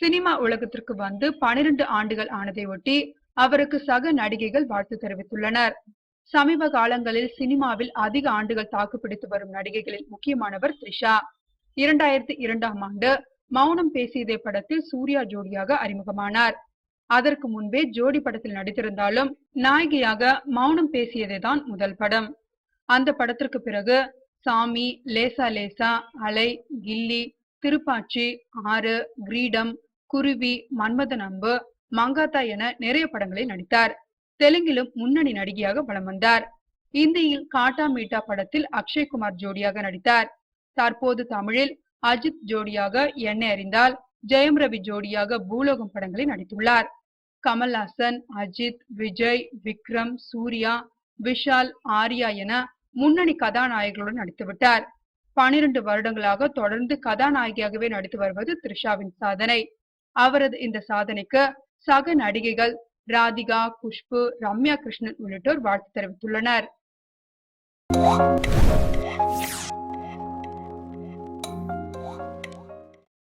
Cinema உலகத்திற்கு வந்து 12 ஆண்டுகள் ஆனதை ஒட்டி அவருக்கு சக நடிகைகள் வாழ்த்து தெரிவித்துள்ளனர். சமீப காலங்களில் சினிமாவில் அதிக ஆண்டுகள் தாக்குப்பிடித்து வரும் நடிகைகளில் முக்கியமானவர் த்ரிஷா. 2002ஆம் ஆண்டு மௌனம் பேசியதே படத்தில் சூர்யா ஜோடியாக அறிமுகமானார். அதற்கு முன்பே ஜோடி படத்தில் நடித்திருந்தாலும் நாயகியாக மௌனம் பேசியதே தான் முதல் படம். அந்த படத்திற்கு பிறகு சாமி, லேசா லேசா, அலை, கில்லி, திருப்பாச்சி, ஆறு, கிரீடம், குருவி, மன்மதன் அம்பு, மங்காத்தா என நிறைய படங்களில் நடித்தார். தெலுங்கிலும் முன்னணி நடிகையாக வலம் வந்தார். இந்தியில் காட்டா மீட்டா படத்தில் அக்ஷய்குமார் ஜோடியாக நடித்தார். தற்போது தமிழில் அஜித் ஜோடியாக என்னை அறிந்தால், ஜெயம் ரவி ஜோடியாக பூலோகம் படங்களில் நடித்துள்ளார். கமல்ஹாசன், அஜித், விஜய், விக்ரம், சூர்யா, விஷால், ஆர்யா என முன்னணி கதாநாயகர்களுடன் நடித்துவிட்டார். 12 வருடங்களாக தொடர்ந்து கதாநாயகியாகவே நடித்து வருவது த்ரிஷாவின் சாதனை. அவரது இந்த சாதனைக்கு சக நடிகைகள் ராதிகா, குஷ்பு, ரம்யா கிருஷ்ணன் உள்ளிட்டோர் வாழ்த்து தெரிவித்துள்ளனர்.